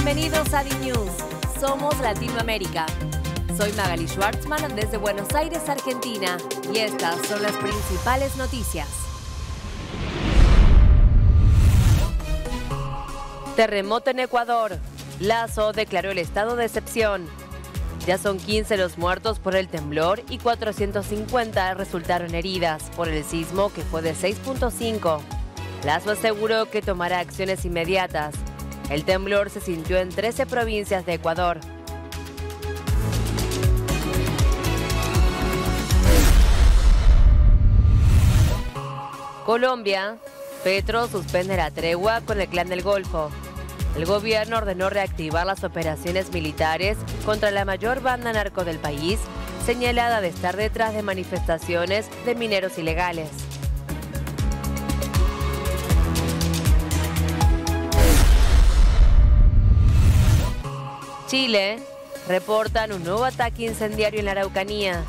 Bienvenidos a DNews. Somos Latinoamérica. Soy Magali Schwartzman desde Buenos Aires, Argentina, y estas son las principales noticias. Terremoto en Ecuador. Lasso declaró el estado de excepción. Ya son 15 los muertos por el temblor y 450 resultaron heridas por el sismo que fue de 6.5. Lasso aseguró que tomará acciones inmediatas. El temblor se sintió en 13 provincias de Ecuador. Colombia. Petro suspende la tregua con el Clan del Golfo. El gobierno ordenó reactivar las operaciones militares contra la mayor banda narco del país, señalada de estar detrás de manifestaciones de mineros ilegales. Chile. Reportan un nuevo ataque incendiario en la Araucanía.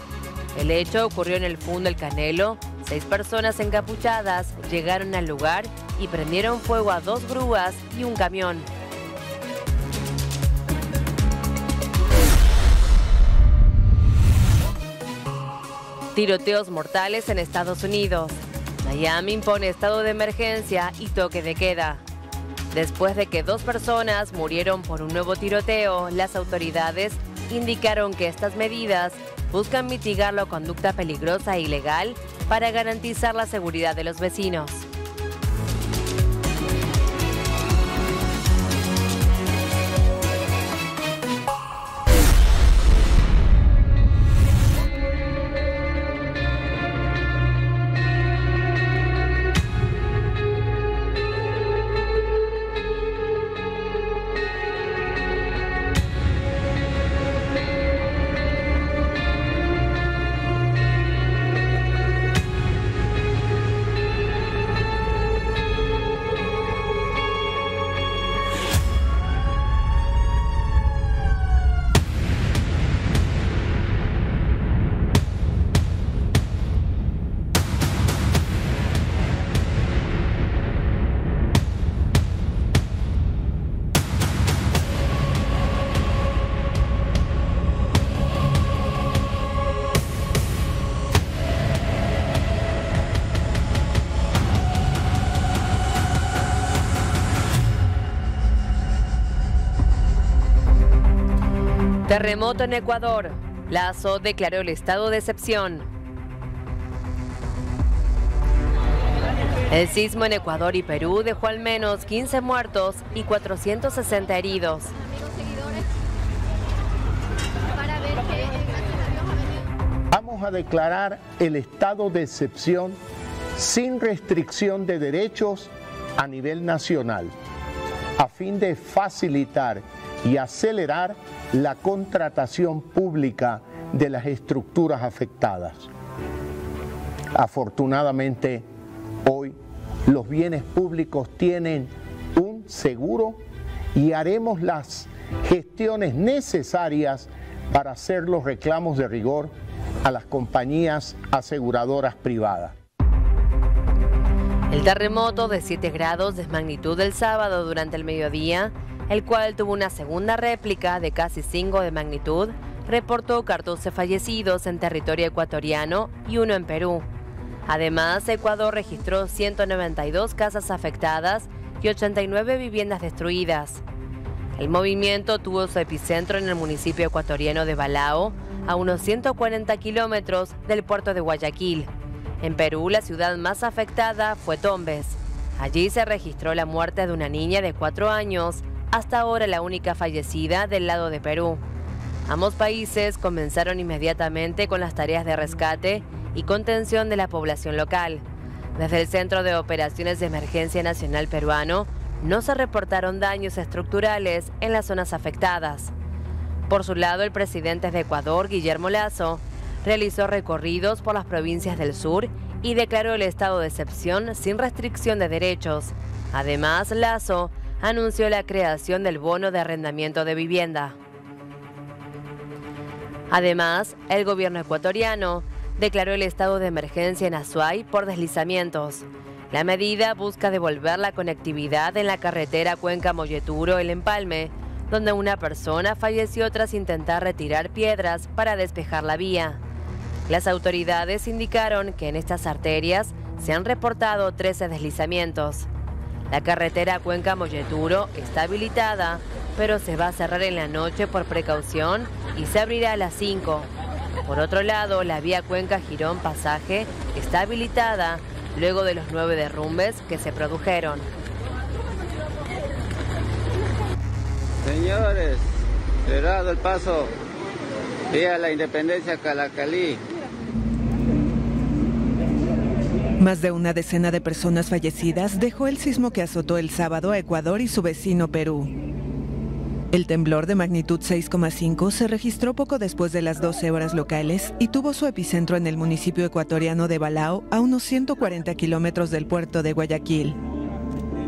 El hecho ocurrió en el Fundo El Canelo. 6 personas encapuchadas llegaron al lugar y prendieron fuego a 2 grúas y un camión. Tiroteos mortales en Estados Unidos. Miami impone estado de emergencia y toque de queda. Después de que 2 personas murieron por un nuevo tiroteo, las autoridades indicaron que estas medidas buscan mitigar la conducta peligrosa e ilegal para garantizar la seguridad de los vecinos. Terremoto en Ecuador. Lasso declaró el estado de excepción. El sismo en Ecuador y Perú dejó al menos 15 muertos y 460 heridos. Vamos a declarar el estado de excepción sin restricción de derechos a nivel nacional, a fin de facilitar y acelerar la contratación pública de las estructuras afectadas. Afortunadamente, hoy los bienes públicos tienen un seguro y haremos las gestiones necesarias para hacer los reclamos de rigor a las compañías aseguradoras privadas. El terremoto de 7 grados de magnitud del sábado durante el mediodía, el cual tuvo una segunda réplica de casi 5 de magnitud, reportó 14 fallecidos en territorio ecuatoriano y 1 en Perú. Además, Ecuador registró 192 casas afectadas y 89 viviendas destruidas. El movimiento tuvo su epicentro en el municipio ecuatoriano de Balao, a unos 140 kilómetros del puerto de Guayaquil. En Perú, la ciudad más afectada fue Tumbes. Allí se registró la muerte de una niña de 4 años, hasta ahora la única fallecida del lado de Perú. Ambos países comenzaron inmediatamente con las tareas de rescate y contención de la población local. Desde el Centro de Operaciones de Emergencia Nacional Peruano, no se reportaron daños estructurales en las zonas afectadas. Por su lado, el presidente de Ecuador, Guillermo Lasso, realizó recorridos por las provincias del sur y declaró el estado de excepción sin restricción de derechos. Además, Lasso anunció la creación del bono de arrendamiento de vivienda. Además, el gobierno ecuatoriano declaró el estado de emergencia en Azuay por deslizamientos. La medida busca devolver la conectividad en la carretera Cuenca-Molleturo-El Empalme, donde una persona falleció tras intentar retirar piedras para despejar la vía. Las autoridades indicaron que en estas arterias se han reportado 13 deslizamientos. La carretera Cuenca-Molleturo está habilitada, pero se va a cerrar en la noche por precaución y se abrirá a las 5. Por otro lado, la vía Cuenca-Girón Pasaje está habilitada luego de los 9 derrumbes que se produjeron. Señores, cerrado el paso vía la Independencia Calacalí. Más de una decena de personas fallecidas dejó el sismo que azotó el sábado a Ecuador y su vecino Perú. El temblor de magnitud 6,5 se registró poco después de las 12 horas locales y tuvo su epicentro en el municipio ecuatoriano de Balao, a unos 140 kilómetros del puerto de Guayaquil.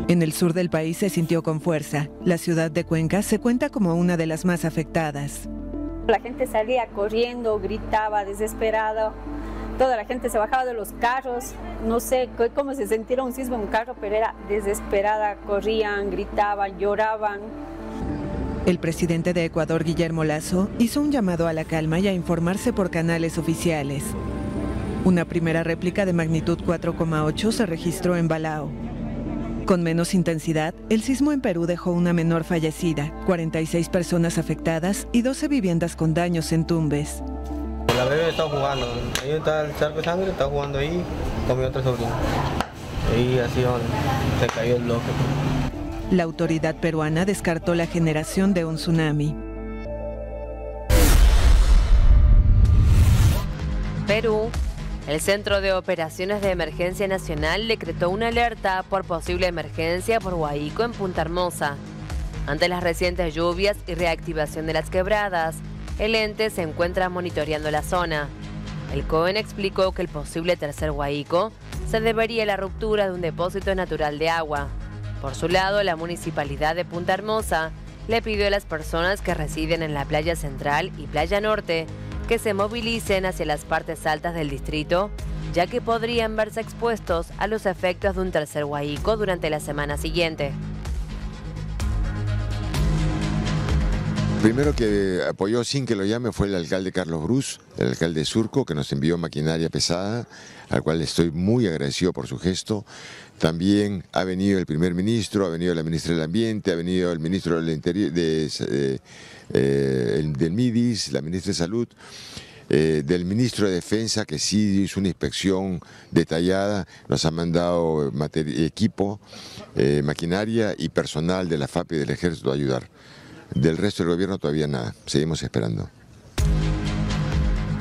En el sur del país se sintió con fuerza. La ciudad de Cuenca se cuenta como una de las más afectadas. La gente salía corriendo, gritaba, desesperada. Toda la gente se bajaba de los carros. No sé cómo se sentía un sismo en un carro, pero era desesperada. Corrían, gritaban, lloraban. El presidente de Ecuador, Guillermo Lasso, hizo un llamado a la calma y a informarse por canales oficiales. Una primera réplica de magnitud 4,8 se registró en Balao. Con menos intensidad, el sismo en Perú dejó una menor fallecida, 46 personas afectadas y 12 viviendas con daños en Tumbes. La bebé estaba jugando, ahí está el charco de sangre, estaba jugando ahí con mi otra sobrina. Y así se cayó el bloque. La autoridad peruana descartó la generación de un tsunami. Perú. El Centro de Operaciones de Emergencia Nacional decretó una alerta por posible emergencia por Huaico en Punta Hermosa. Ante las recientes lluvias y reactivación de las quebradas, el ente se encuentra monitoreando la zona. El COEN explicó que el posible tercer Huaico se debería a la ruptura de un depósito natural de agua. Por su lado, la Municipalidad de Punta Hermosa le pidió a las personas que residen en la Playa Central y Playa Norte que se movilicen hacia las partes altas del distrito, ya que podrían verse expuestos a los efectos de un tercer Huaico durante la semana siguiente. Primero que apoyó sin que lo llame fue el alcalde Carlos Brus, el alcalde Surco, que nos envió maquinaria pesada, al cual estoy muy agradecido por su gesto. También ha venido el primer ministro, ha venido la ministra del Ambiente, ha venido el ministro del Interior, del MIDIS, la ministra de Salud, del ministro de Defensa, que sí hizo una inspección detallada, nos ha mandado equipo, maquinaria y personal de la FAP y del Ejército a ayudar. Del resto del gobierno todavía nada, seguimos esperando.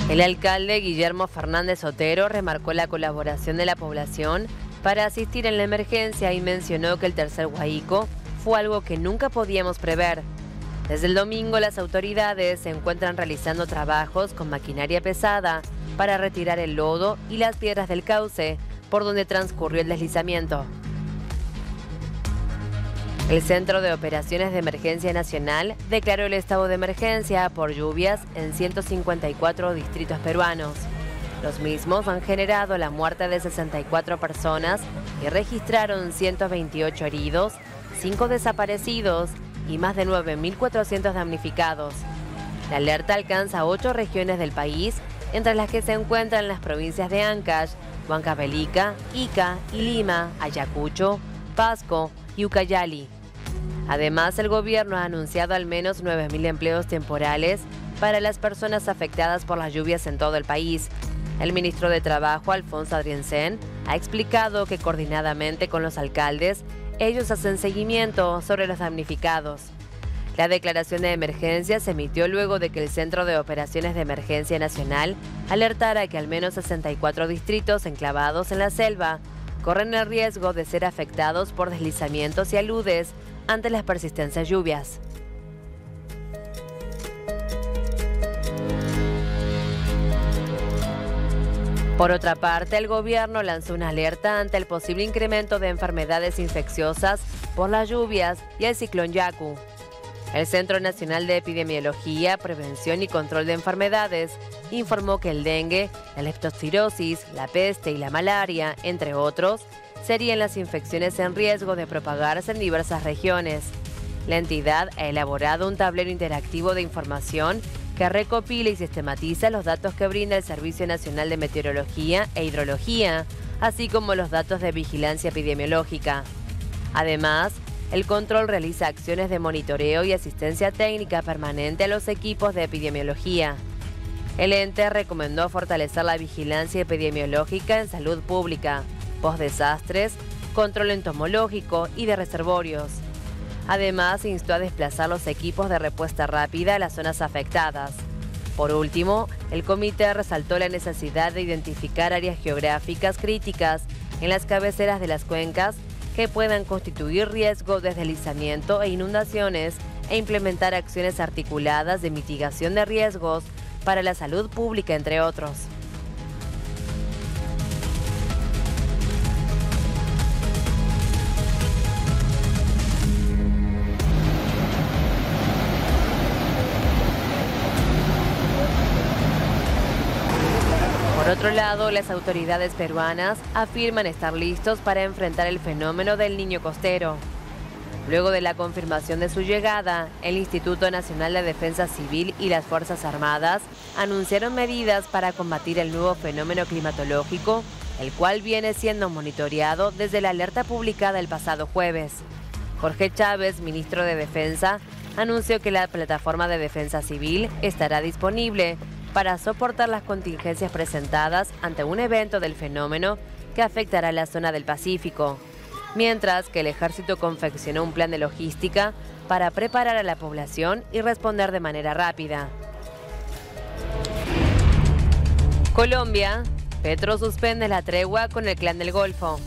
El alcalde Guillermo Fernández Otero remarcó la colaboración de la población para asistir en la emergencia y mencionó que el tercer Huaico fue algo que nunca podíamos prever. Desde el domingo las autoridades se encuentran realizando trabajos con maquinaria pesada para retirar el lodo y las piedras del cauce por donde transcurrió el deslizamiento. El Centro de Operaciones de Emergencia Nacional declaró el estado de emergencia por lluvias en 154 distritos peruanos. Los mismos han generado la muerte de 64 personas y registraron 128 heridos, 5 desaparecidos y más de 9.400 damnificados. La alerta alcanza 8 regiones del país, entre las que se encuentran las provincias de Ancash, Huancavelica, Ica y Lima, Ayacucho, Pasco y Ucayali. Además, el gobierno ha anunciado al menos 9.000 empleos temporales para las personas afectadas por las lluvias en todo el país. El ministro de Trabajo, Alfonso Adriensen, ha explicado que coordinadamente con los alcaldes, ellos hacen seguimiento sobre los damnificados. La declaración de emergencia se emitió luego de que el Centro de Operaciones de Emergencia Nacional alertara que al menos 64 distritos enclavados en la selva corren el riesgo de ser afectados por deslizamientos y aludes ante las persistentes lluvias. Por otra parte, el gobierno lanzó una alerta ante el posible incremento de enfermedades infecciosas por las lluvias y el ciclón Yaku. El Centro Nacional de Epidemiología, Prevención y Control de Enfermedades informó que el dengue, la leptospirosis, la peste y la malaria, entre otros, serían las infecciones en riesgo de propagarse en diversas regiones. La entidad ha elaborado un tablero interactivo de información que recopila y sistematiza los datos que brinda el Servicio Nacional de Meteorología e Hidrología, así como los datos de vigilancia epidemiológica. Además, el control realiza acciones de monitoreo y asistencia técnica permanente a los equipos de epidemiología. El ente recomendó fortalecer la vigilancia epidemiológica en salud pública, postdesastres, control entomológico y de reservorios. Además, instó a desplazar los equipos de respuesta rápida a las zonas afectadas. Por último, el comité resaltó la necesidad de identificar áreas geográficas críticas en las cabeceras de las cuencas que puedan constituir riesgo de deslizamiento e inundaciones e implementar acciones articuladas de mitigación de riesgos para la salud pública, entre otros. Por otro lado, las autoridades peruanas afirman estar listos para enfrentar el fenómeno del niño costero. Luego de la confirmación de su llegada, el Instituto Nacional de Defensa Civil y las Fuerzas Armadas anunciaron medidas para combatir el nuevo fenómeno climatológico, el cual viene siendo monitoreado desde la alerta publicada el pasado jueves. Jorge Chávez, ministro de Defensa, anunció que la plataforma de defensa civil estará disponible para soportar las contingencias presentadas ante un evento del fenómeno que afectará la zona del Pacífico, mientras que el ejército confeccionó un plan de logística para preparar a la población y responder de manera rápida. Colombia, Petro suspende la tregua con el Clan del Golfo.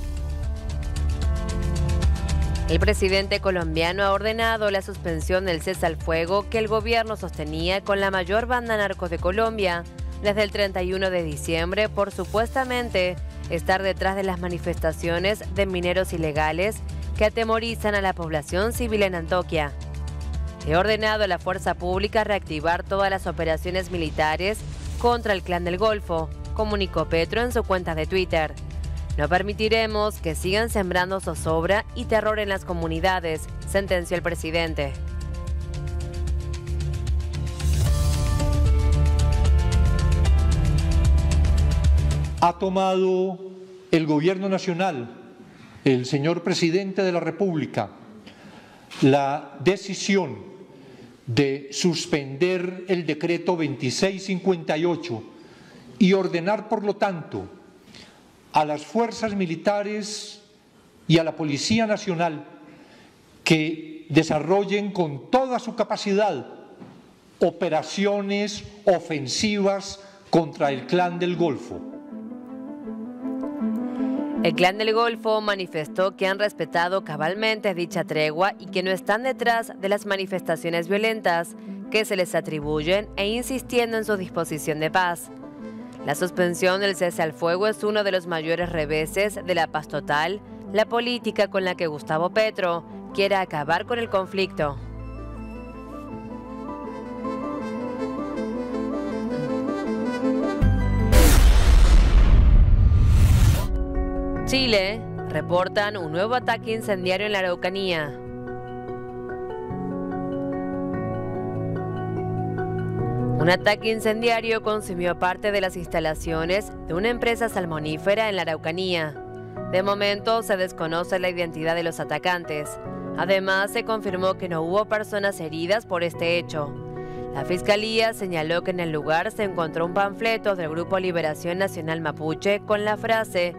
El presidente colombiano ha ordenado la suspensión del cese al fuego que el gobierno sostenía con la mayor banda narco de Colombia desde el 31 de diciembre por supuestamente estar detrás de las manifestaciones de mineros ilegales que atemorizan a la población civil en Antioquia. He ordenado a la fuerza pública reactivar todas las operaciones militares contra el Clan del Golfo, comunicó Petro en su cuenta de Twitter. No permitiremos que sigan sembrando zozobra y terror en las comunidades, sentenció el presidente. Ha tomado el gobierno nacional, el señor presidente de la República, la decisión de suspender el decreto 2658 y ordenar, por lo tanto, a las fuerzas militares y a la Policía Nacional que desarrollen con toda su capacidad operaciones ofensivas contra el Clan del Golfo. El Clan del Golfo manifestó que han respetado cabalmente dicha tregua y que no están detrás de las manifestaciones violentas que se les atribuyen e insistiendo en su disposición de paz. La suspensión del cese al fuego es uno de los mayores reveses de la paz total, la política con la que Gustavo Petro quiere acabar con el conflicto. Chile, reportan un nuevo ataque incendiario en la Araucanía. Un ataque incendiario consumió parte de las instalaciones de una empresa salmonífera en la Araucanía. De momento se desconoce la identidad de los atacantes. Además, se confirmó que no hubo personas heridas por este hecho. La Fiscalía señaló que en el lugar se encontró un panfleto del Grupo Liberación Nacional Mapuche con la frase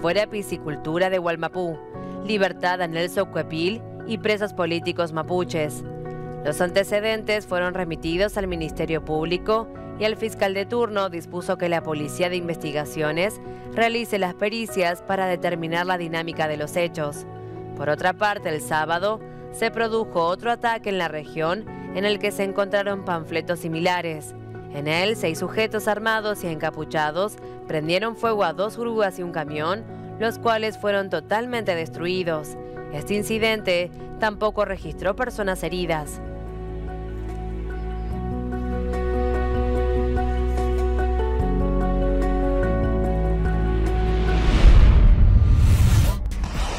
«Fuera piscicultura de Gualmapú, libertad a Nelson Cuepil y presos políticos mapuches». Los antecedentes fueron remitidos al Ministerio Público y el fiscal de turno dispuso que la Policía de Investigaciones realice las pericias para determinar la dinámica de los hechos. Por otra parte, el sábado se produjo otro ataque en la región en el que se encontraron panfletos similares. En él, 6 sujetos armados y encapuchados prendieron fuego a 2 grúas y un camión, los cuales fueron totalmente destruidos. Este incidente tampoco registró personas heridas.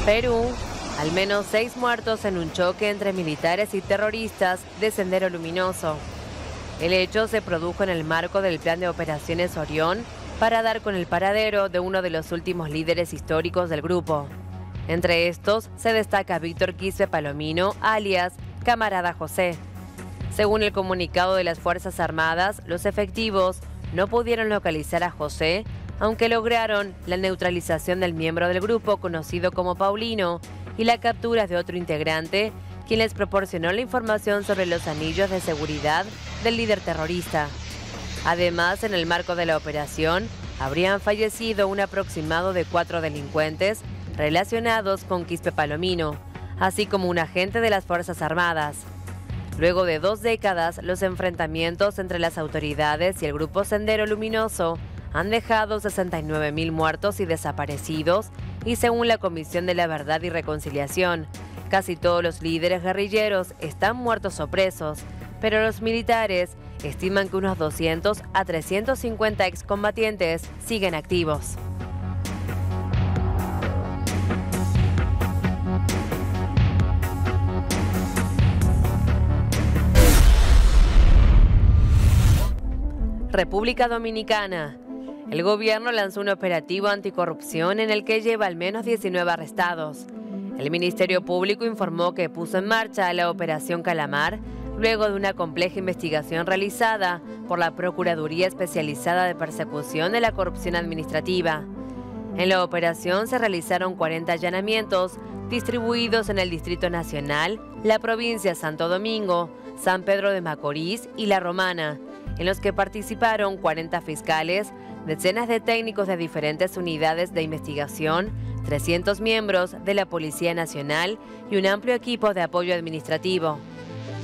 Perú, al menos 6 muertos en un choque entre militares y terroristas de Sendero Luminoso. El hecho se produjo en el marco del plan de operaciones Orión para dar con el paradero de uno de los últimos líderes históricos del grupo. Entre estos se destaca Víctor Quispe Palomino, alias Camarada José. Según el comunicado de las Fuerzas Armadas, los efectivos no pudieron localizar a José, aunque lograron la neutralización del miembro del grupo conocido como Paulino y la captura de otro integrante, quien les proporcionó la información sobre los anillos de seguridad del líder terrorista. Además, en el marco de la operación, habrían fallecido un aproximado de 4 delincuentes relacionados con Quispe Palomino, así como un agente de las Fuerzas Armadas. Luego de 2 décadas, los enfrentamientos entre las autoridades y el grupo Sendero Luminoso han dejado 69.000 muertos y desaparecidos, y según la Comisión de la Verdad y Reconciliación, casi todos los líderes guerrilleros están muertos o presos, pero los militares estiman que unos 200 a 350 excombatientes siguen activos. República Dominicana. El gobierno lanzó un operativo anticorrupción en el que lleva al menos 19 arrestados. El Ministerio Público informó que puso en marcha la Operación Calamar luego de una compleja investigación realizada por la Procuraduría Especializada de Persecución de la Corrupción Administrativa. En la operación se realizaron 40 allanamientos distribuidos en el Distrito Nacional, la provincia de Santo Domingo, San Pedro de Macorís y La Romana, en los que participaron 40 fiscales, decenas de técnicos de diferentes unidades de investigación, 300 miembros de la Policía Nacional y un amplio equipo de apoyo administrativo.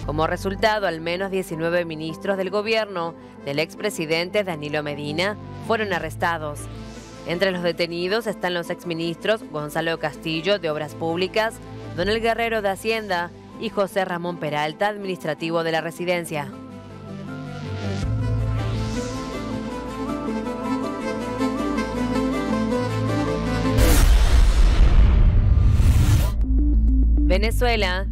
Como resultado, al menos 19 ministros del gobierno del expresidente Danilo Medina fueron arrestados. Entre los detenidos están los exministros Gonzalo Castillo, de Obras Públicas, Donel Guerrero, de Hacienda, y José Ramón Peralta, administrativo de la Residencia. Venezuela.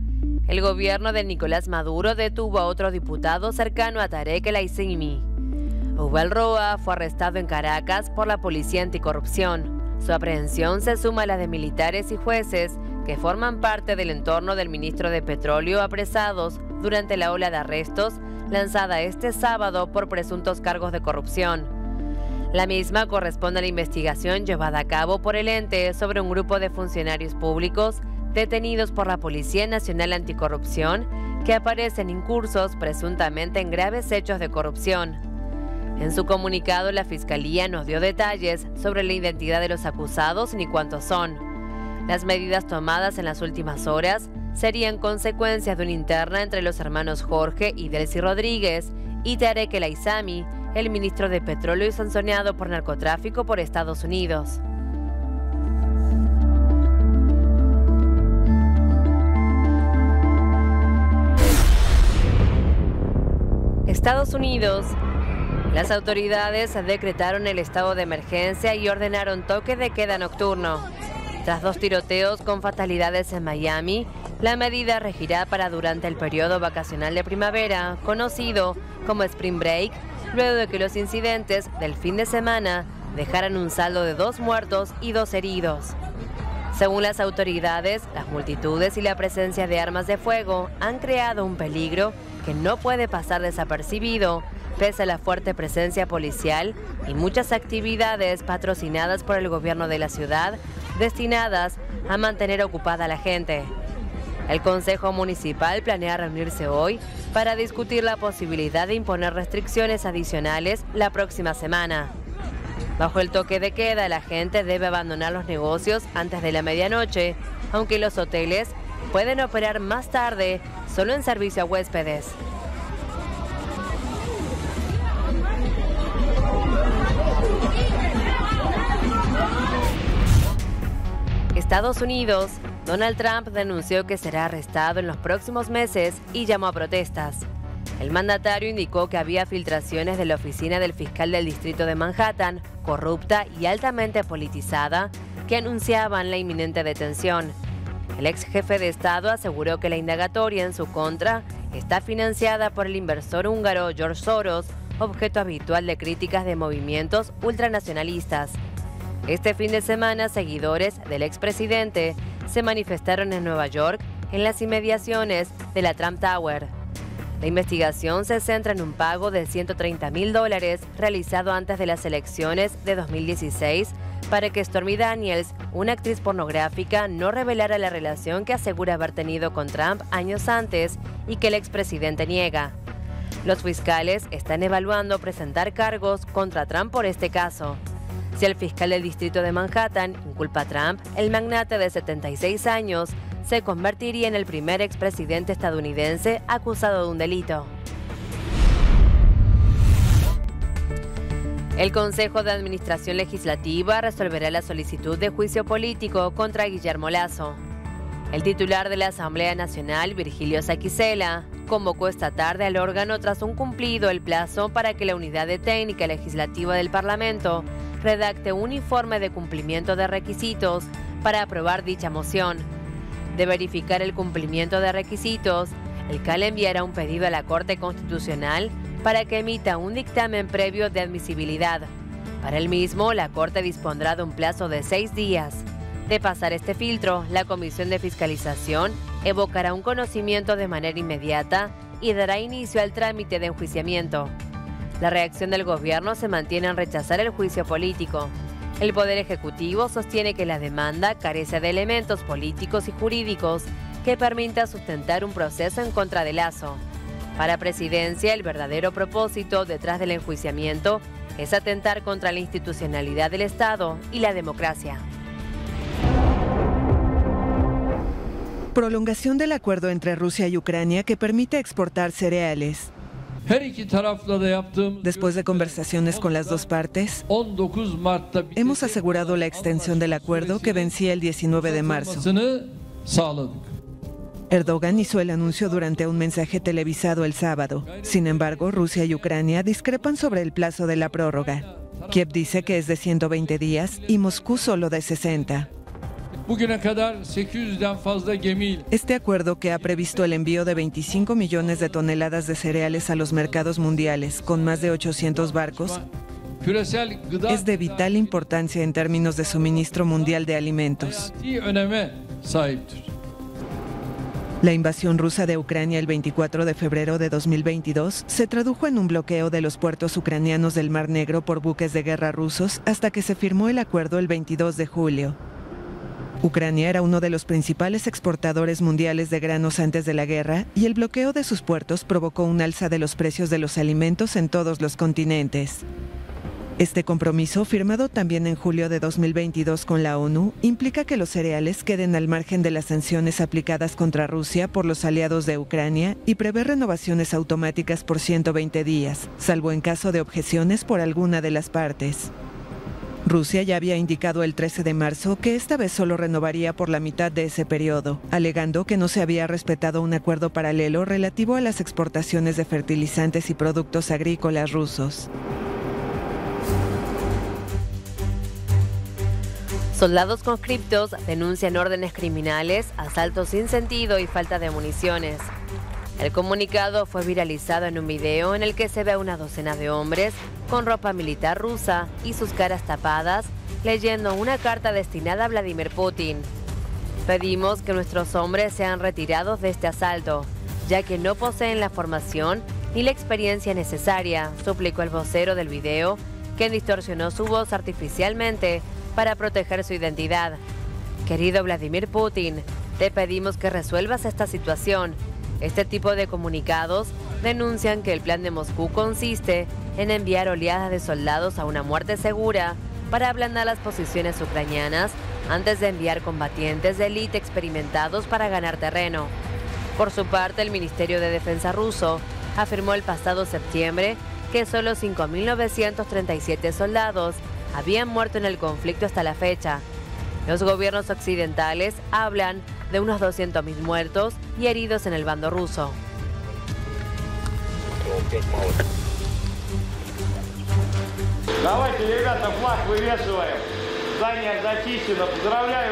El gobierno de Nicolás Maduro detuvo a otro diputado cercano a Tarek El Aissimi. Ubal Roa fue arrestado en Caracas por la Policía Anticorrupción. Su aprehensión se suma a la de militares y jueces que forman parte del entorno del ministro de Petróleo apresados durante la ola de arrestos lanzada este sábado por presuntos cargos de corrupción. La misma corresponde a la investigación llevada a cabo por el ente sobre un grupo de funcionarios públicos detenidos por la Policía Nacional Anticorrupción que aparecen incursos presuntamente en graves hechos de corrupción. En su comunicado, la Fiscalía no dio detalles sobre la identidad de los acusados ni cuántos son. Las medidas tomadas en las últimas horas serían consecuencia de una interna entre los hermanos Jorge y Delcy Rodríguez y Tarek El Aissimi, el ministro de Petróleo y sancionado por narcotráfico por Estados Unidos. Estados Unidos. Las autoridades decretaron el estado de emergencia y ordenaron toque de queda nocturno. Tras 2 tiroteos con fatalidades en Miami, la medida regirá para durante el periodo vacacional de primavera, conocido como Spring Break, luego de que los incidentes del fin de semana dejaran un saldo de 2 muertos y 2 heridos. Según las autoridades, las multitudes y la presencia de armas de fuego han creado un peligro que no puede pasar desapercibido, pese a la fuerte presencia policial y muchas actividades patrocinadas por el gobierno de la ciudad, destinadas a mantener ocupada a la gente. El Consejo Municipal planea reunirse hoy para discutir la posibilidad de imponer restricciones adicionales la próxima semana. Bajo el toque de queda, la gente debe abandonar los negocios antes de la medianoche, aunque los hoteles pueden operar más tarde solo en servicio a huéspedes. Estados Unidos. Donald Trump denunció que será arrestado en los próximos meses y llamó a protestas. El mandatario indicó que había filtraciones de la oficina del fiscal del distrito de Manhattan, corrupta y altamente politizada, que anunciaban la inminente detención. El ex jefe de Estado aseguró que la indagatoria en su contra está financiada por el inversor húngaro George Soros, objeto habitual de críticas de movimientos ultranacionalistas. Este fin de semana, seguidores del expresidente se manifestaron en Nueva York, en las inmediaciones de la Trump Tower. La investigación se centra en un pago de $130.000 realizado antes de las elecciones de 2016 para que Stormy Daniels, una actriz pornográfica, no revelara la relación que asegura haber tenido con Trump años antes y que el expresidente niega. Los fiscales están evaluando presentar cargos contra Trump por este caso. Si el fiscal del distrito de Manhattan inculpa a Trump, el magnate de 76 años se convertiría en el primer expresidente estadounidense acusado de un delito. El Consejo de Administración Legislativa resolverá la solicitud de juicio político contra Guillermo Lasso. El titular de la Asamblea Nacional, Virgilio Saquicela, convocó esta tarde al órgano tras un cumplido el plazo para que la Unidad de Técnica Legislativa del Parlamento redacte un informe de cumplimiento de requisitos para aprobar dicha moción. De verificar el cumplimiento de requisitos, el CAL enviará un pedido a la Corte Constitucional para que emita un dictamen previo de admisibilidad. Para el mismo, la Corte dispondrá de un plazo de 6 días. De pasar este filtro, la Comisión de Fiscalización evocará un conocimiento de manera inmediata y dará inicio al trámite de enjuiciamiento. La reacción del gobierno se mantiene en rechazar el juicio político. El Poder Ejecutivo sostiene que la demanda carece de elementos políticos y jurídicos que permitan sustentar un proceso en contra de Lasso. Para Presidencia, el verdadero propósito detrás del enjuiciamiento es atentar contra la institucionalidad del Estado y la democracia. Prolongación del acuerdo entre Rusia y Ucrania que permite exportar cereales. Después de conversaciones con las dos partes, hemos asegurado la extensión del acuerdo que vencía el 19 de marzo. Erdogan hizo el anuncio durante un mensaje televisado el sábado. Sin embargo, Rusia y Ucrania discrepan sobre el plazo de la prórroga. Kiev dice que es de 120 días y Moscú solo de 60. Este acuerdo, que ha previsto el envío de 25 millones de toneladas de cereales a los mercados mundiales con más de 800 barcos, es de vital importancia en términos de suministro mundial de alimentos. La invasión rusa de Ucrania el 24 de febrero de 2022 se tradujo en un bloqueo de los puertos ucranianos del Mar Negro por buques de guerra rusos hasta que se firmó el acuerdo el 22 de julio. Ucrania era uno de los principales exportadores mundiales de granos antes de la guerra y el bloqueo de sus puertos provocó un alza de los precios de los alimentos en todos los continentes. Este compromiso, firmado también en julio de 2022 con la ONU, implica que los cereales queden al margen de las sanciones aplicadas contra Rusia por los aliados de Ucrania y prevé renovaciones automáticas por 120 días, salvo en caso de objeciones por alguna de las partes. Rusia ya había indicado el 13 de marzo que esta vez solo renovaría por la mitad de ese periodo, alegando que no se había respetado un acuerdo paralelo relativo a las exportaciones de fertilizantes y productos agrícolas rusos. Soldados conscriptos denuncian órdenes criminales, asaltos sin sentido y falta de municiones. El comunicado fue viralizado en un video en el que se ve a una docena de hombres con ropa militar rusa y sus caras tapadas, leyendo una carta destinada a Vladimir Putin. Pedimos que nuestros hombres sean retirados de este asalto, ya que no poseen la formación ni la experiencia necesaria, suplicó el vocero del video, quien distorsionó su voz artificialmente para proteger su identidad. Querido Vladimir Putin, te pedimos que resuelvas esta situación. Este tipo de comunicados denuncian que el plan de Moscú consiste en enviar oleadas de soldados a una muerte segura para ablandar las posiciones ucranianas antes de enviar combatientes de élite experimentados para ganar terreno. Por su parte, el Ministerio de Defensa ruso afirmó el pasado septiembre que solo 5.937 soldados habían muerto en el conflicto hasta la fecha. Los gobiernos occidentales hablan de unos 200.000 muertos y heridos en el bando ruso.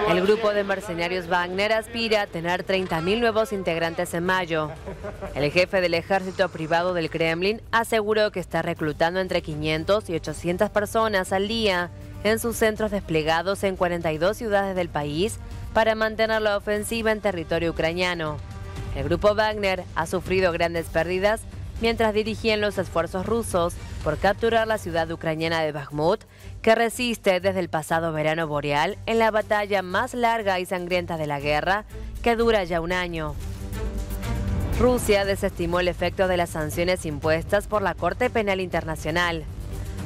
El grupo de mercenarios Wagner aspira a tener 30.000 nuevos integrantes en mayo. El jefe del ejército privado del Kremlin aseguró que está reclutando entre 500 y 800 personas al día en sus centros desplegados en 42 ciudades del país para mantener la ofensiva en territorio ucraniano. El grupo Wagner ha sufrido grandes pérdidas mientras dirigían los esfuerzos rusos por capturar la ciudad ucraniana de Bakhmut, que resiste desde el pasado verano boreal en la batalla más larga y sangrienta de la guerra, que dura ya un año. Rusia desestimó el efecto de las sanciones impuestas por la Corte Penal Internacional.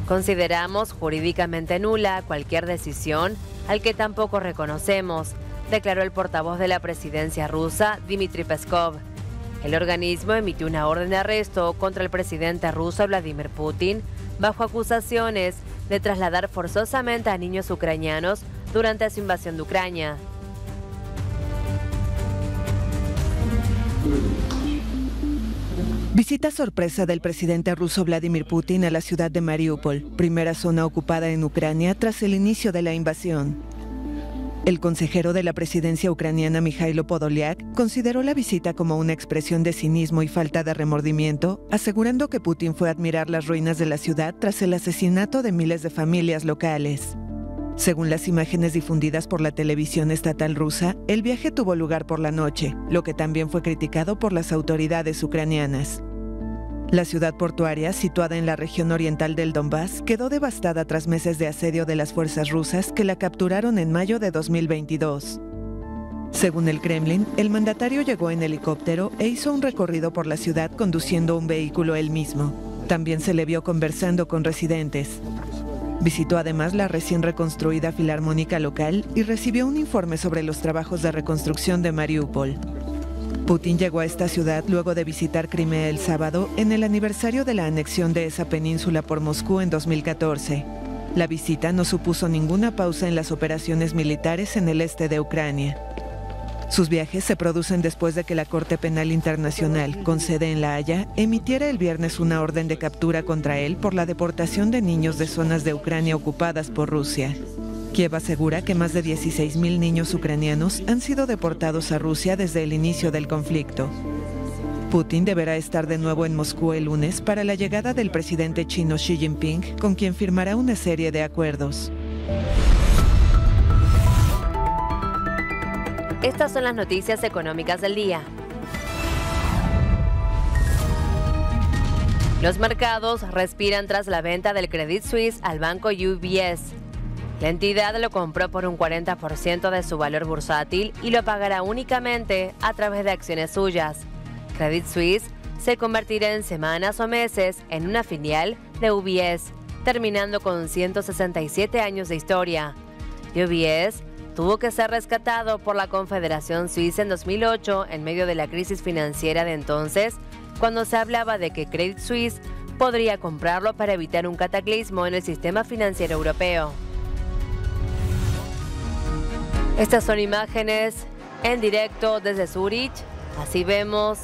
Consideramos jurídicamente nula cualquier decisión al que tampoco reconocemos, declaró el portavoz de la presidencia rusa, Dmitry Peskov. El organismo emitió una orden de arresto contra el presidente ruso Vladimir Putin bajo acusaciones de trasladar forzosamente a niños ucranianos durante su invasión de Ucrania. Visita sorpresa del presidente ruso Vladimir Putin a la ciudad de Mariupol, primera zona ocupada en Ucrania tras el inicio de la invasión. El consejero de la presidencia ucraniana Mikhailo Podolyak consideró la visita como una expresión de cinismo y falta de remordimiento, asegurando que Putin fue a admirar las ruinas de la ciudad tras el asesinato de miles de familias locales. Según las imágenes difundidas por la televisión estatal rusa, el viaje tuvo lugar por la noche, lo que también fue criticado por las autoridades ucranianas. La ciudad portuaria, situada en la región oriental del Donbass, quedó devastada tras meses de asedio de las fuerzas rusas que la capturaron en mayo de 2022. Según el Kremlin, el mandatario llegó en helicóptero e hizo un recorrido por la ciudad conduciendo un vehículo él mismo. También se le vio conversando con residentes. Visitó además la recién reconstruida filarmónica local y recibió un informe sobre los trabajos de reconstrucción de Mariupol. Putin llegó a esta ciudad luego de visitar Crimea el sábado en el aniversario de la anexión de esa península por Moscú en 2014. La visita no supuso ninguna pausa en las operaciones militares en el este de Ucrania. Sus viajes se producen después de que la Corte Penal Internacional, con sede en La Haya, emitiera el viernes una orden de captura contra él por la deportación de niños de zonas de Ucrania ocupadas por Rusia. Kiev asegura que más de 16.000 niños ucranianos han sido deportados a Rusia desde el inicio del conflicto. Putin deberá estar de nuevo en Moscú el lunes para la llegada del presidente chino Xi Jinping, con quien firmará una serie de acuerdos. Estas son las noticias económicas del día. Los mercados respiran tras la venta del Credit Suisse al banco UBS. La entidad lo compró por un 40% de su valor bursátil y lo pagará únicamente a través de acciones suyas. Credit Suisse se convertirá en semanas o meses en una filial de UBS, terminando con 167 años de historia. UBS tuvo que ser rescatado por la Confederación Suiza en 2008 en medio de la crisis financiera de entonces, cuando se hablaba de que Credit Suisse podría comprarlo para evitar un cataclismo en el sistema financiero europeo. Estas son imágenes en directo desde Zúrich. Así vemos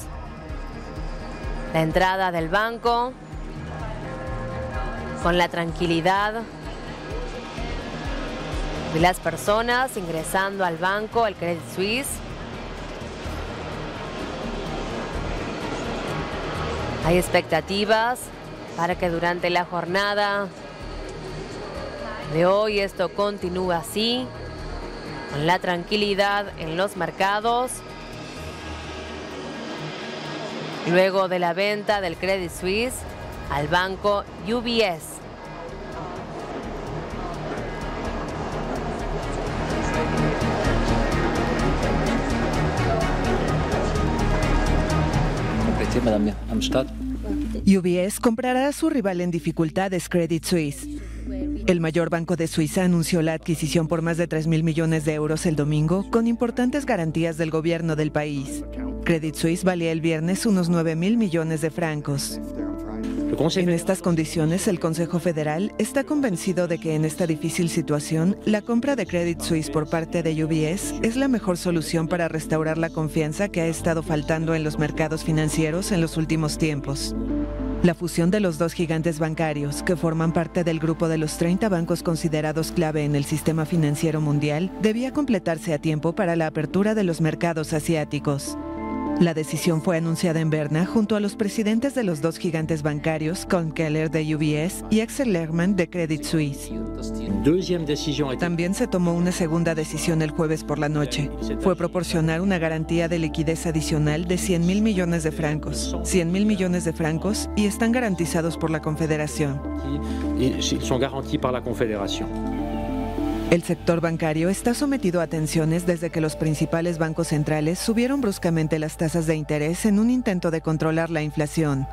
la entrada del banco con la tranquilidad de las personas ingresando al banco, al Credit Suisse. Hay expectativas para que durante la jornada de hoy esto continúe así, con la tranquilidad en los mercados. Luego de la venta del Credit Suisse al banco UBS. UBS comprará a su rival en dificultades, Credit Suisse. El mayor banco de Suiza anunció la adquisición por más de 3.000 millones de euros el domingo, con importantes garantías del gobierno del país. Credit Suisse valía el viernes unos 9.000 millones de francos. En estas condiciones, el Consejo Federal está convencido de que en esta difícil situación, la compra de Credit Suisse por parte de UBS es la mejor solución para restaurar la confianza que ha estado faltando en los mercados financieros en los últimos tiempos. La fusión de los dos gigantes bancarios, que forman parte del grupo de los 30 bancos considerados clave en el sistema financiero mundial, debía completarse a tiempo para la apertura de los mercados asiáticos. La decisión fue anunciada en Berna junto a los presidentes de los dos gigantes bancarios, Colm Kelleher de UBS y Axel Lehmann de Credit Suisse. También se tomó una segunda decisión el jueves por la noche. Fue proporcionar una garantía de liquidez adicional de 100.000 millones de francos. 100.000 millones de francos y están garantizados por la Confederación. El sector bancario está sometido a tensiones desde que los principales bancos centrales subieron bruscamente las tasas de interés en un intento de controlar la inflación.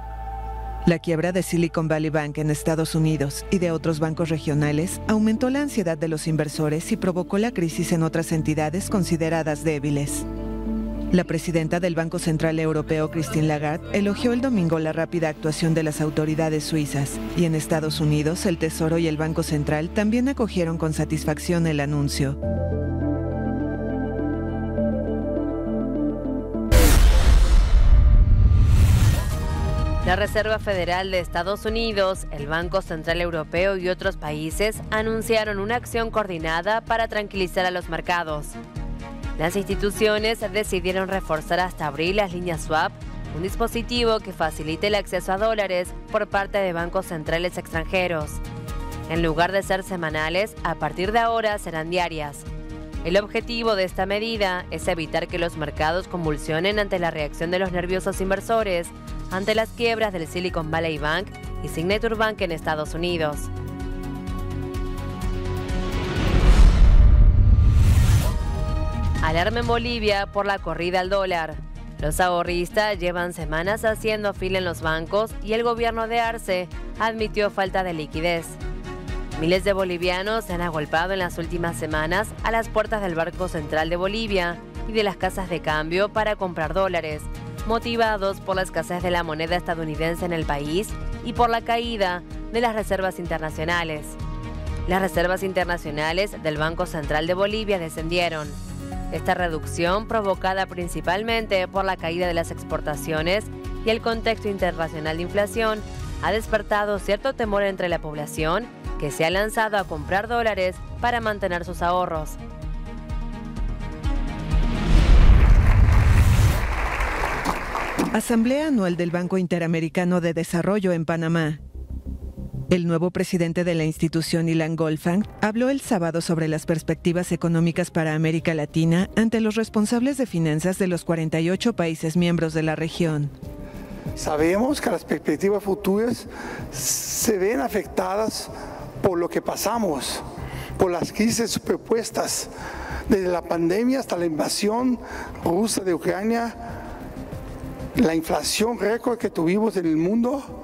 La quiebra de Silicon Valley Bank en Estados Unidos y de otros bancos regionales aumentó la ansiedad de los inversores y provocó la crisis en otras entidades consideradas débiles. La presidenta del Banco Central Europeo, Christine Lagarde, elogió el domingo la rápida actuación de las autoridades suizas, y en Estados Unidos el Tesoro y el Banco Central también acogieron con satisfacción el anuncio. La Reserva Federal de Estados Unidos, el Banco Central Europeo y otros países anunciaron una acción coordinada para tranquilizar a los mercados. Las instituciones decidieron reforzar hasta abril las líneas swap, un dispositivo que facilite el acceso a dólares por parte de bancos centrales extranjeros. En lugar de ser semanales, a partir de ahora serán diarias. El objetivo de esta medida es evitar que los mercados convulsionen ante la reacción de los nerviosos inversores ante las quiebras del Silicon Valley Bank y Signature Bank en Estados Unidos. Alarma en Bolivia por la corrida al dólar. Los ahorristas llevan semanas haciendo fila en los bancos y el gobierno de Arce admitió falta de liquidez. Miles de bolivianos se han agolpado en las últimas semanas a las puertas del Banco Central de Bolivia y de las casas de cambio para comprar dólares, motivados por la escasez de la moneda estadounidense en el país y por la caída de las reservas internacionales. Las reservas internacionales del Banco Central de Bolivia descendieron. Esta reducción, provocada principalmente por la caída de las exportaciones y el contexto internacional de inflación, ha despertado cierto temor entre la población que se ha lanzado a comprar dólares para mantener sus ahorros. Asamblea Anual del Banco Interamericano de Desarrollo en Panamá. El nuevo presidente de la institución, Ilan Goldfang, habló el sábado sobre las perspectivas económicas para América Latina ante los responsables de finanzas de los 48 países miembros de la región. Sabemos que las perspectivas futuras se ven afectadas por lo que pasamos, por las crisis superpuestas, desde la pandemia hasta la invasión rusa de Ucrania, la inflación récord que tuvimos en el mundo,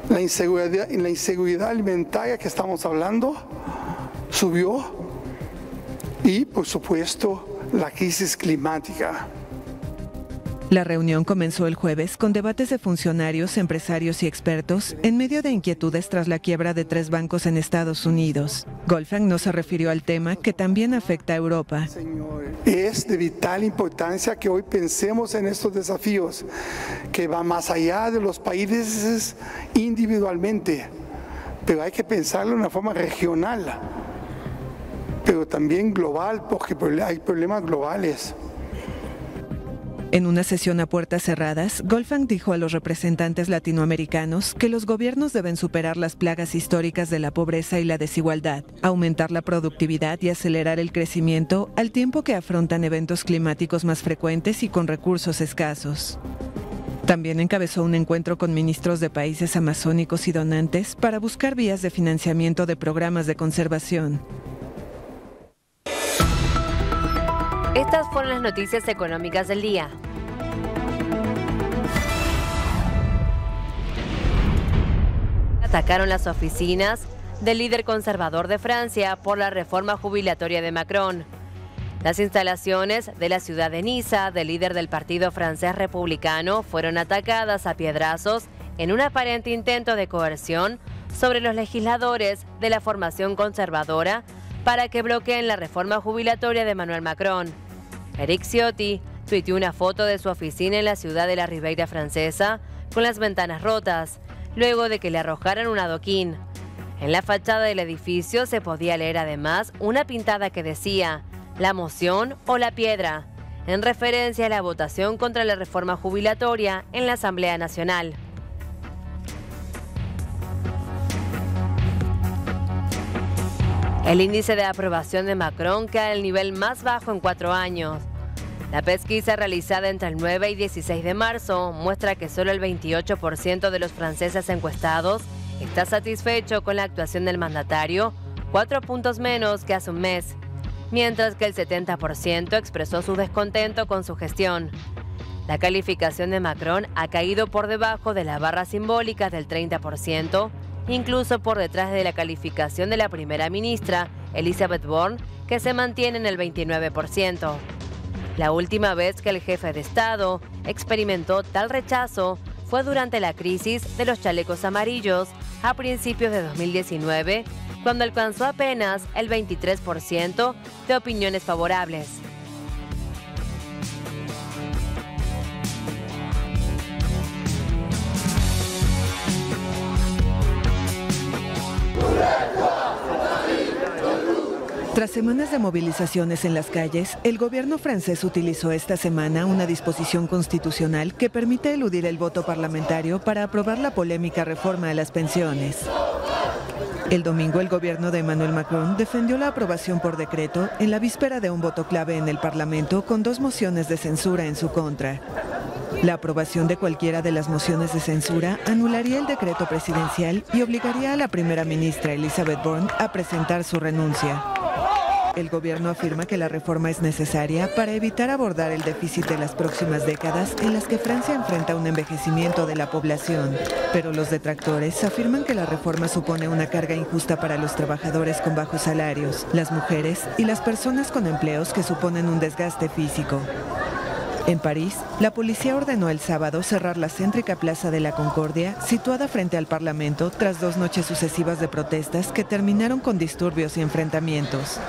la inseguridad alimentaria que estamos hablando subió y, por supuesto, la crisis climática. La reunión comenzó el jueves con debates de funcionarios, empresarios y expertos en medio de inquietudes tras la quiebra de 3 bancos en Estados Unidos. Goldfang no se refirió al tema que también afecta a Europa. Es de vital importancia que hoy pensemos en estos desafíos, que van más allá de los países individualmente, pero hay que pensarlo de una forma regional, pero también global, porque hay problemas globales. En una sesión a puertas cerradas, Goldfang dijo a los representantes latinoamericanos que los gobiernos deben superar las plagas históricas de la pobreza y la desigualdad, aumentar la productividad y acelerar el crecimiento al tiempo que afrontan eventos climáticos más frecuentes y con recursos escasos. También encabezó un encuentro con ministros de países amazónicos y donantes para buscar vías de financiamiento de programas de conservación. Estas fueron las noticias económicas del día. Atacaron las oficinas del líder conservador de Francia por la reforma jubilatoria de Macron. Las instalaciones de la ciudad de Niza, del líder del partido francés republicano, fueron atacadas a piedrazos en un aparente intento de coerción sobre los legisladores de la formación conservadora para que bloqueen la reforma jubilatoria de Emmanuel Macron. Eric Ciotti tuiteó una foto de su oficina en la ciudad de la Ribeira Francesa con las ventanas rotas, luego de que le arrojaran un adoquín. En la fachada del edificio se podía leer además una pintada que decía «La moción o la piedra», en referencia a la votación contra la reforma jubilatoria en la Asamblea Nacional. El índice de aprobación de Macron cae al nivel más bajo en 4 años. La pesquisa realizada entre el 9 y 16 de marzo muestra que solo el 28% de los franceses encuestados está satisfecho con la actuación del mandatario, 4 puntos menos que hace un mes, mientras que el 70% expresó su descontento con su gestión. La calificación de Macron ha caído por debajo de la barra simbólica del 30%, incluso por detrás de la calificación de la primera ministra, Elisabeth Borne, que se mantiene en el 29%. La última vez que el jefe de Estado experimentó tal rechazo fue durante la crisis de los chalecos amarillos a principios de 2019, cuando alcanzó apenas el 23% de opiniones favorables. Tras semanas de movilizaciones en las calles, el gobierno francés utilizó esta semana una disposición constitucional que permite eludir el voto parlamentario para aprobar la polémica reforma de las pensiones. El domingo, el gobierno de Emmanuel Macron defendió la aprobación por decreto en la víspera de un voto clave en el Parlamento con 2 mociones de censura en su contra. La aprobación de cualquiera de las mociones de censura anularía el decreto presidencial y obligaría a la primera ministra Elisabeth Borne a presentar su renuncia. El gobierno afirma que la reforma es necesaria para evitar abordar el déficit de las próximas décadas en las que Francia enfrenta un envejecimiento de la población. Pero los detractores afirman que la reforma supone una carga injusta para los trabajadores con bajos salarios, las mujeres y las personas con empleos que suponen un desgaste físico. En París, la policía ordenó el sábado cerrar la céntrica Plaza de la Concordia, situada frente al Parlamento, tras 2 noches sucesivas de protestas que terminaron con disturbios y enfrentamientos.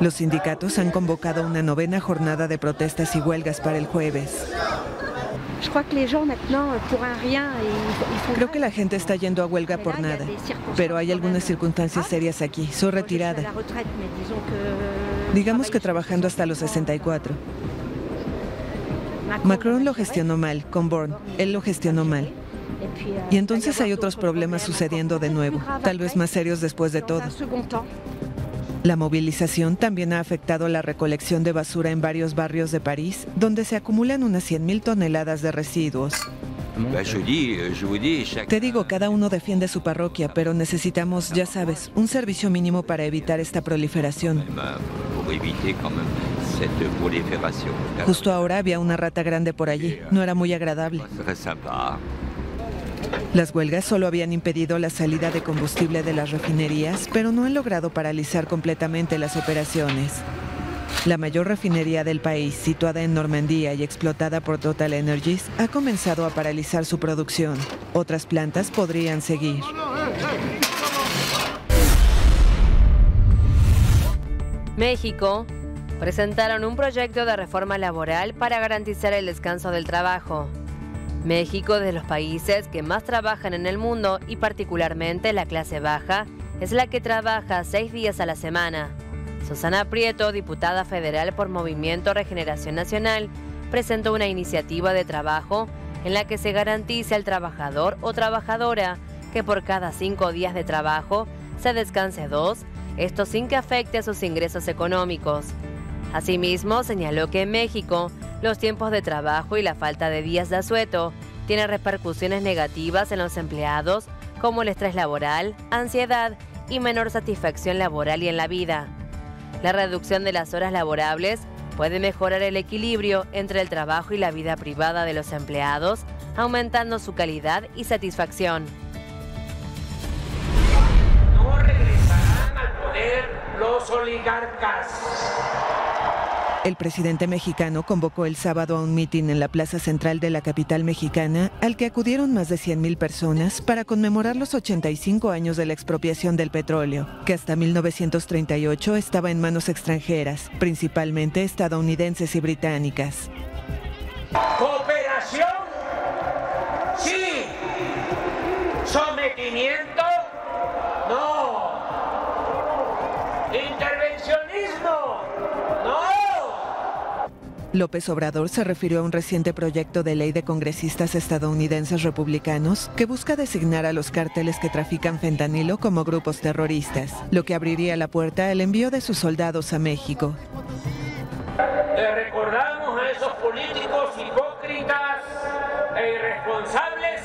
Los sindicatos han convocado una 9ª jornada de protestas y huelgas para el jueves. Creo que la gente está yendo a huelga por nada, pero hay algunas circunstancias serias aquí. Soy retirada. Digamos que trabajando hasta los 64. Macron lo gestionó mal, con Borne. Él lo gestionó mal. Y entonces hay otros problemas sucediendo de nuevo, tal vez más serios después de todo. La movilización también ha afectado la recolección de basura en varios barrios de París, donde se acumulan unas 100.000 toneladas de residuos. Te digo, cada uno defiende su parroquia, pero necesitamos, ya sabes, un servicio mínimo para evitar esta proliferación. Justo ahora había una rata grande por allí, no era muy agradable. Las huelgas solo habían impedido la salida de combustible de las refinerías, pero no han logrado paralizar completamente las operaciones. La mayor refinería del país, situada en Normandía y explotada por Total Energies, ha comenzado a paralizar su producción. Otras plantas podrían seguir. México presentaron un proyecto de reforma laboral para garantizar el descanso del trabajo. México, de los países que más trabajan en el mundo y particularmente la clase baja, es la que trabaja 6 días a la semana. Susana Prieto, diputada federal por Movimiento Regeneración Nacional, presentó una iniciativa de trabajo en la que se garantice al trabajador o trabajadora que por cada 5 días de trabajo se descanse 2, esto sin que afecte a sus ingresos económicos. Asimismo, señaló que en México los tiempos de trabajo y la falta de días de asueto tienen repercusiones negativas en los empleados, como el estrés laboral, ansiedad y menor satisfacción laboral y en la vida. La reducción de las horas laborables puede mejorar el equilibrio entre el trabajo y la vida privada de los empleados, aumentando su calidad y satisfacción. No regresarán al poder los oligarcas. El presidente mexicano convocó el sábado a un mitin en la plaza central de la capital mexicana, al que acudieron más de 100,000 personas para conmemorar los 85 años de la expropiación del petróleo, que hasta 1938 estaba en manos extranjeras, principalmente estadounidenses y británicas. Cooperación, sí. Sometimiento, no. Intervencionismo, no. López Obrador se refirió a un reciente proyecto de ley de congresistas estadounidenses republicanos que busca designar a los cárteles que trafican fentanilo como grupos terroristas, lo que abriría la puerta al envío de sus soldados a México. Le recordamos a esos políticos hipócritas e irresponsables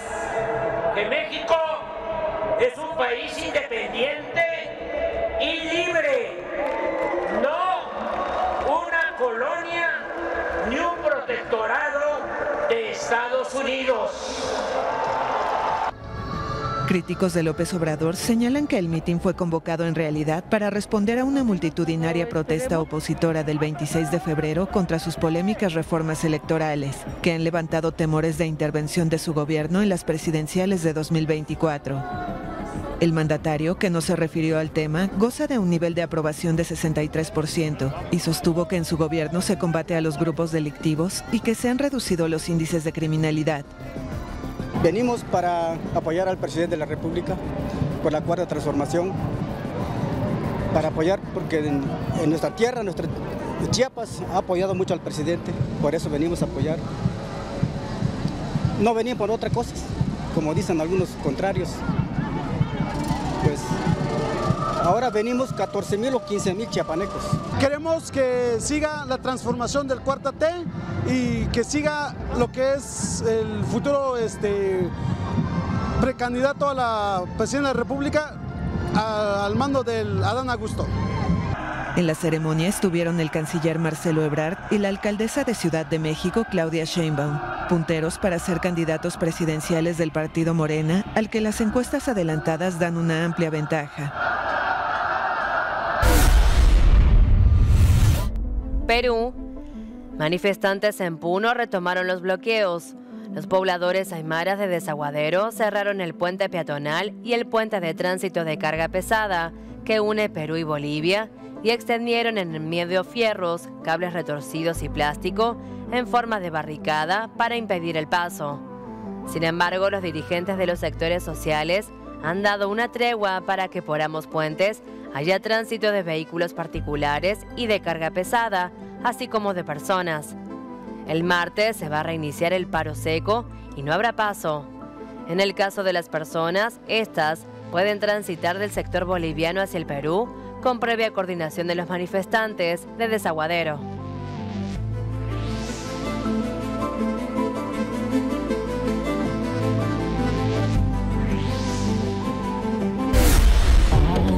que México es un país independiente y libre, no una colonia ni un protectorado de Estados Unidos. Críticos de López Obrador señalan que el mitin fue convocado en realidad para responder a una multitudinaria protesta opositora del 26 de febrero contra sus polémicas reformas electorales, que han levantado temores de intervención de su gobierno en las presidenciales de 2024. El mandatario, que no se refirió al tema, goza de un nivel de aprobación de 63% y sostuvo que en su gobierno se combate a los grupos delictivos y que se han reducido los índices de criminalidad. Venimos para apoyar al presidente de la República por la Cuarta Transformación, para apoyar porque en nuestra tierra, nuestra Chiapas, ha apoyado mucho al presidente, por eso venimos a apoyar. No venimos por otra cosa, como dicen algunos contrarios. Pues ahora venimos 14,000 o 15,000 chiapanecos. Queremos que siga la transformación del Cuarta T y que siga lo que es el futuro precandidato a la presidencia de la República al mando del Adán Augusto. En la ceremonia estuvieron el canciller Marcelo Ebrard y la alcaldesa de Ciudad de México, Claudia Sheinbaum, punteros para ser candidatos presidenciales del partido Morena, al que las encuestas adelantadas dan una amplia ventaja. Perú. Manifestantes en Puno retomaron los bloqueos. Los pobladores aymaras de Desaguadero cerraron el puente peatonal y el puente de tránsito de carga pesada que une Perú y Bolivia y extendieron en el medio fierros, cables retorcidos y plástico en forma de barricada para impedir el paso. Sin embargo, los dirigentes de los sectores sociales han dado una tregua para que por ambos puentes haya tránsito de vehículos particulares y de carga pesada, así como de personas. El martes se va a reiniciar el paro seco y no habrá paso. En el caso de las personas, estas pueden transitar del sector boliviano hacia el Perú con previa coordinación de los manifestantes de Desaguadero.